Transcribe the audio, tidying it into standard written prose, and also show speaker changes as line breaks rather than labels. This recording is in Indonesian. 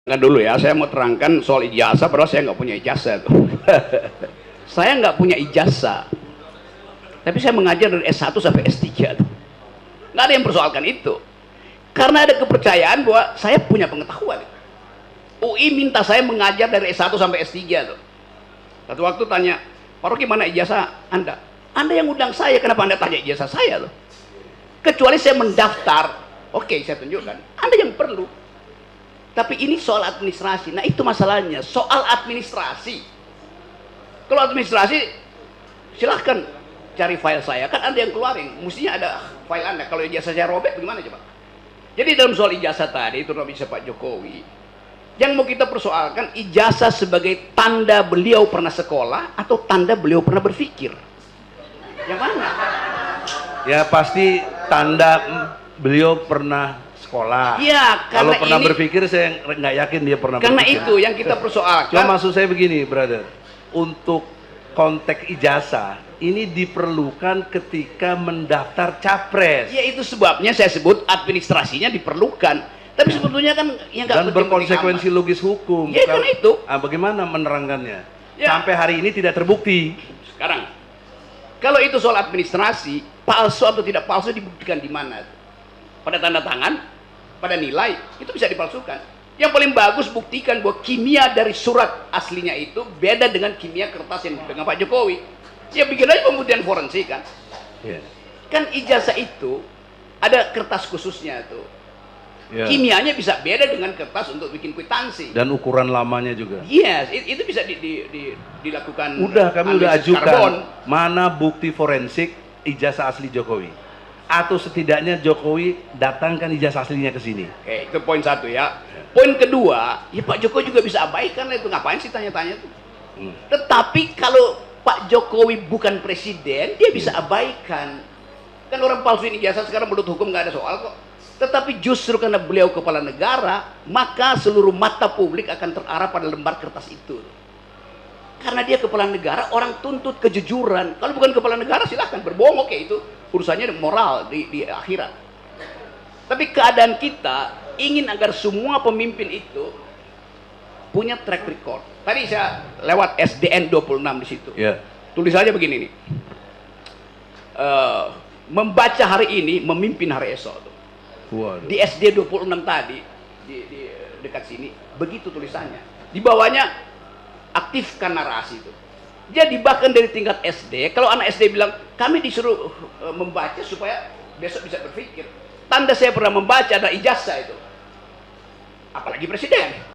Nggak dulu ya, saya mau terangkan soal ijazah, padahal saya nggak punya ijazah tuh. Saya nggak punya ijazah, tapi saya mengajar dari S1 sampai S3 tuh. Nggak ada yang persoalkan itu, karena ada kepercayaan bahwa saya punya pengetahuan. UI minta saya mengajar dari S1 sampai S3 tuh. Satu waktu tanya, Pak Rocky, mana ijazah Anda? Anda yang undang saya, kenapa Anda tanya ijazah saya tuh? Kecuali saya mendaftar, oke, saya tunjukkan. Anda yang perlu. Tapi ini soal administrasi. Nah, itu masalahnya, soal administrasi. Kalau administrasi, silahkan cari file saya, kan Anda yang keluarin, mestinya ada file Anda. Kalau ijazah saya robek, bagaimana coba? Jadi dalam soal ijazah tadi, itu bisa Pak Jokowi, yang mau kita persoalkan, ijazah sebagai tanda beliau pernah sekolah atau tanda beliau pernah berpikir? Yang mana?
Ya pasti tanda beliau pernah sekolah.
Iya,
kalau pernah
ini,
berpikir saya nggak yakin dia pernah
karena
berpikir.
Itu yang kita persoalkan.
Cuma maksud saya begini, brother, untuk konteks ijazah ini diperlukan ketika mendaftar capres.
Ya, itu sebabnya saya sebut administrasinya diperlukan. Tapi sebetulnya kan yang nggak
dan berkonsekuensi logis hukum.
Ya kan itu.
Bagaimana menerangkannya?
Ya.
Sampai hari ini tidak terbukti.
Sekarang, kalau itu soal administrasi, palsu atau tidak palsu dibuktikan di mana? Pada tanda tangan, pada nilai, itu bisa dipalsukan. Yang paling bagus buktikan bahwa kimia dari surat aslinya itu beda dengan kimia kertas yang dipegang Pak Jokowi. Ya bikin aja pembuktian forensik kan.
Yeah.
Kan ijazah itu ada kertas khususnya tuh.
Yeah.
Kimianya bisa beda dengan kertas untuk bikin kwitansi.
Dan ukuran lamanya juga.
Yes, itu bisa dilakukan.
Udah, kami udah ajukan.
Karbon.
Mana bukti forensik ijazah asli Jokowi? Atau setidaknya Jokowi datangkan ijazah aslinya ke sini.
Oke, itu poin satu ya. Poin kedua, ya Pak Jokowi juga bisa abaikan lah itu. Ngapain sih tanya-tanya tuh? Tetapi kalau Pak Jokowi bukan presiden, dia bisa abaikan. Kan orang palsuin ijazah sekarang menurut hukum nggak ada soal kok. Tetapi justru karena beliau kepala negara, maka seluruh mata publik akan terarah pada lembar kertas itu. Karena dia kepala negara, orang tuntut kejujuran. Kalau bukan kepala negara silahkan berbohong, oke, itu urusannya moral di akhirat. Tapi keadaan kita ingin agar semua pemimpin itu punya track record. Tadi saya lewat SDN 26 di situ.
Yeah.
Tulis aja begini nih. Membaca hari ini, memimpin hari esok.
Waduh.
Di SD 26 tadi, di dekat sini, begitu tulisannya. Di bawahnya, aktifkan narasi itu. Jadi bahkan dari tingkat SD, kalau anak SD bilang, kami disuruh membaca supaya besok bisa berpikir. Tanda saya pernah membaca ada ijazah itu. Apalagi presiden.